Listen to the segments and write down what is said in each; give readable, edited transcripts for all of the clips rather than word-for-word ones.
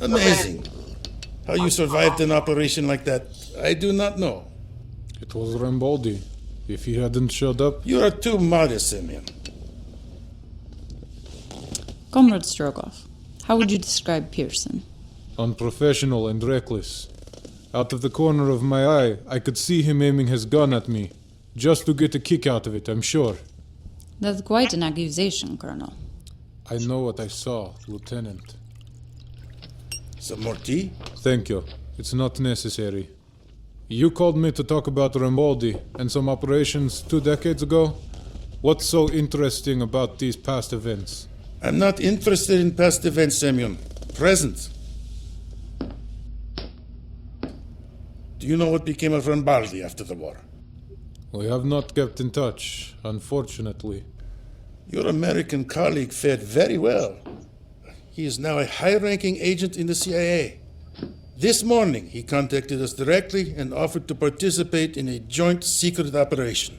Amazing. How you survived an operation like that, I do not know. It was Rambaldi. If he hadn't showed up... You are too modest, Simeon. Comrade Strogoff, how would you describe Pearson? Unprofessional and reckless. Out of the corner of my eye, I could see him aiming his gun at me. Just to get a kick out of it, I'm sure. That's quite an accusation, Colonel. I know what I saw, Lieutenant. Some more tea? Thank you. It's not necessary. You called me to talk about Rambaldi and some operations 2 decades ago? What's so interesting about these past events? I'm not interested in past events, Semyon. Present. Do you know what became of Rambaldi after the war? We have not kept in touch, unfortunately. Your American colleague fared very well. He is now a high-ranking agent in the CIA. This morning, he contacted us directly and offered to participate in a joint secret operation.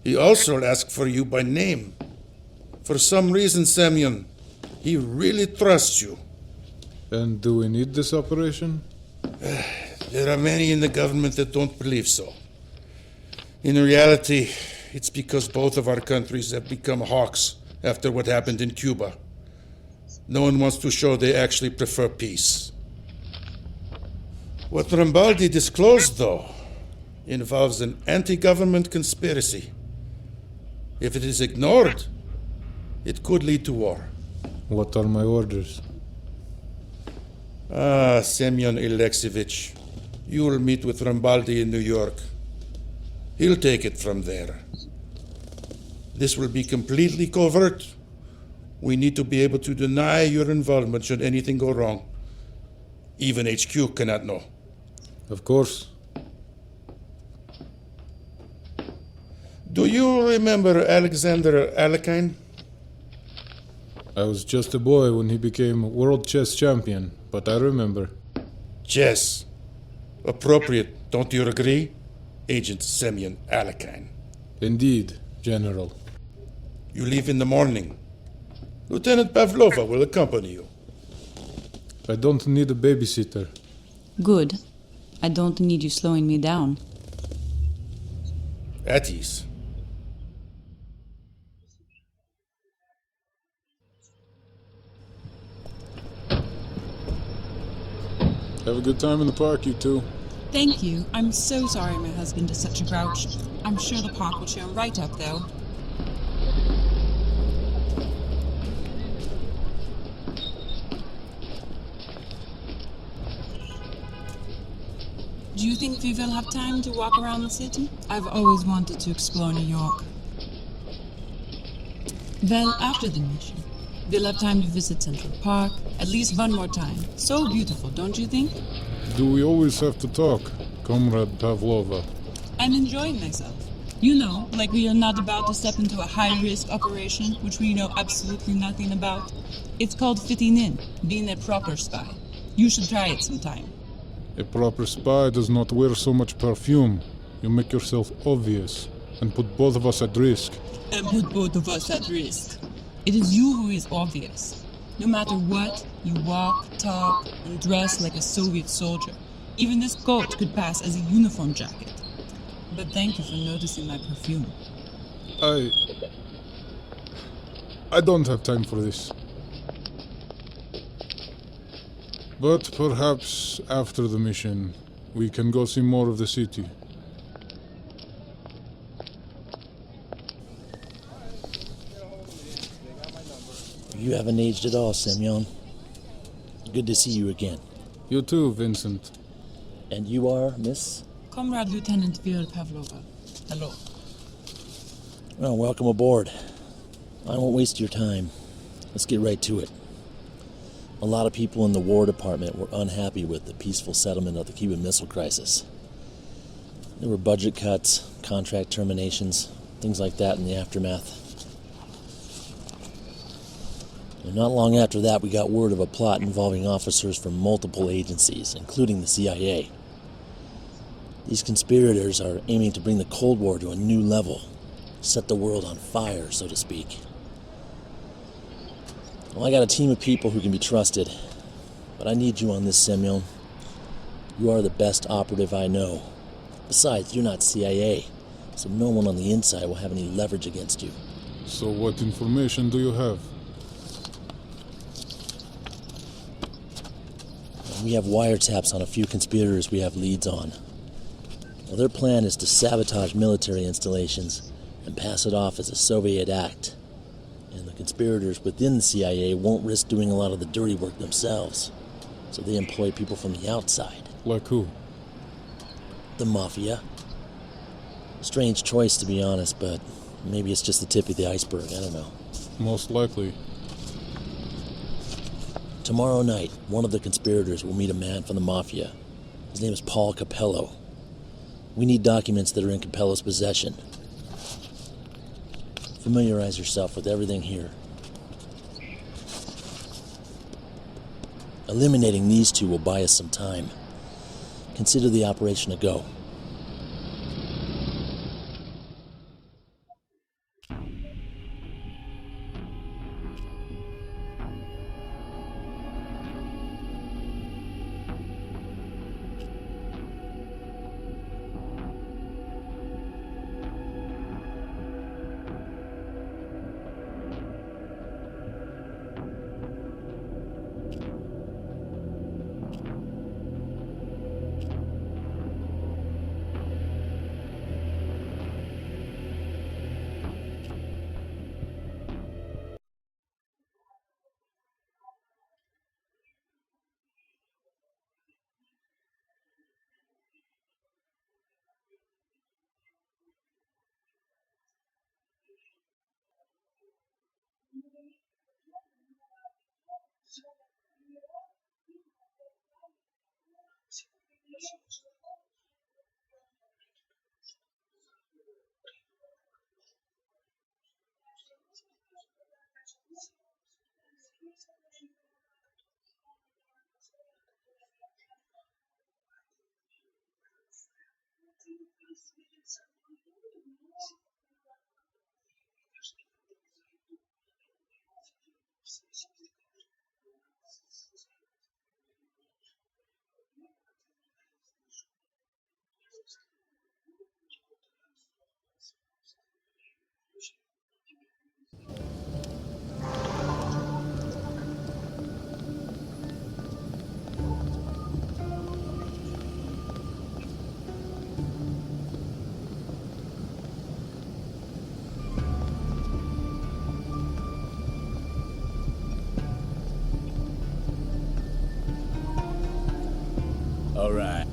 He also asked for you by name. For some reason, Semyon, he really trusts you. And do we need this operation? There are many in the government that don't believe so. In reality, it's because both of our countries have become hawks after what happened in Cuba. No one wants to show they actually prefer peace. What Rambaldi disclosed, though, involves an anti-government conspiracy. If it is ignored, it could lead to war. What are my orders? Semyon Alexeyevich, you will meet with Rambaldi in New York. He'll take it from there. This will be completely covert. We need to be able to deny your involvement should anything go wrong. Even HQ cannot know. Of course. Do you remember Alexander Alekhine? I was just a boy when he became world chess champion, but I remember. Chess. Appropriate, don't you agree? Agent Semyon Alekhine. Indeed, General. You leave in the morning. Lieutenant Pavlova will accompany you. I don't need a babysitter. Good. I don't need you slowing me down. At ease. Have a good time in the park, you two. Thank you. I'm so sorry my husband is such a grouch. I'm sure the park will cheer him right up, though. Do you think we will have time to walk around the city? I've always wanted to explore New York. Well, after the mission, we'll have time to visit Central Park at least one more time. So beautiful, don't you think? Do we always have to talk, Comrade Pavlova? I'm enjoying myself. You know, like we are not about to step into a high-risk operation, which we know absolutely nothing about. It's called fitting in, being a proper spy. You should try it sometime. A proper spy does not wear so much perfume. You make yourself obvious and put both of us at risk. And put both of us at risk. It is you who is obvious. No matter what, you walk, talk, and dress like a Soviet soldier. Even this coat could pass as a uniform jacket. But thank you for noticing my perfume. I don't have time for this. But perhaps after the mission, we can go see more of the city. You haven't aged at all, Semyon. Good to see you again. You too, Vincent. And you are, Miss? Comrade Lieutenant Vera Pavlova. Hello. Well, welcome aboard. I won't waste your time. Let's get right to it. A lot of people in the War Department were unhappy with the peaceful settlement of the Cuban Missile Crisis. There were budget cuts, contract terminations, things like that in the aftermath. And not long after that, we got word of a plot involving officers from multiple agencies, including the CIA. These conspirators are aiming to bring the Cold War to a new level, set the world on fire, so to speak. Well, I got a team of people who can be trusted. But I need you on this, Semyon. You are the best operative I know. Besides, you're not CIA, so no one on the inside will have any leverage against you. So what information do you have? We have wiretaps on a few conspirators we have leads on. Well, their plan is to sabotage military installations and pass it off as a Soviet act. And the conspirators within the CIA won't risk doing a lot of the dirty work themselves, so they employ people from the outside. Like who? The Mafia. Strange choice, to be honest, but maybe it's just the tip of the iceberg, I don't know. Most likely. Tomorrow night, one of the conspirators will meet a man from the Mafia. His name is Paul Capello. We need documents that are in Capello's possession. Familiarize yourself with everything here. Eliminating these two will buy us some time. Consider the operation a go. All right.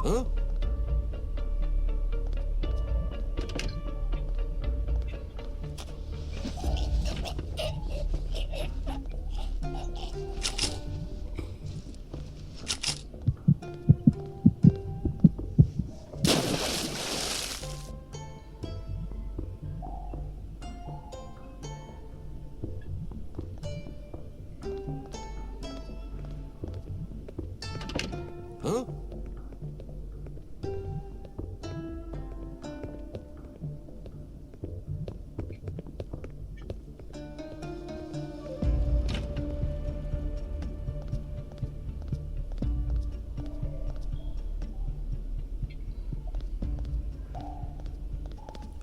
Huh? Huh?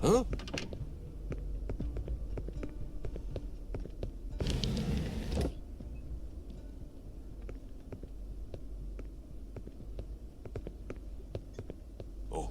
Huh? Oh.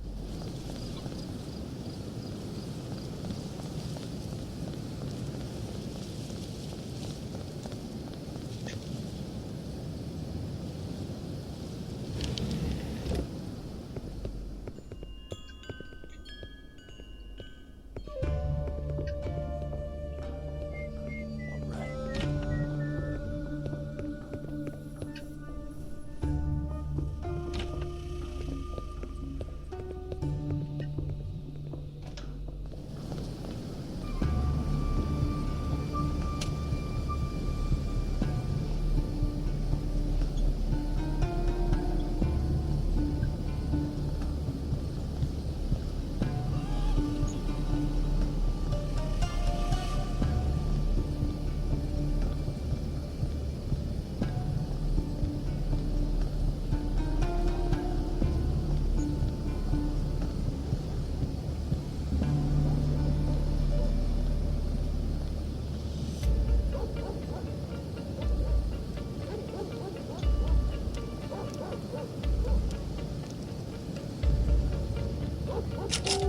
All right.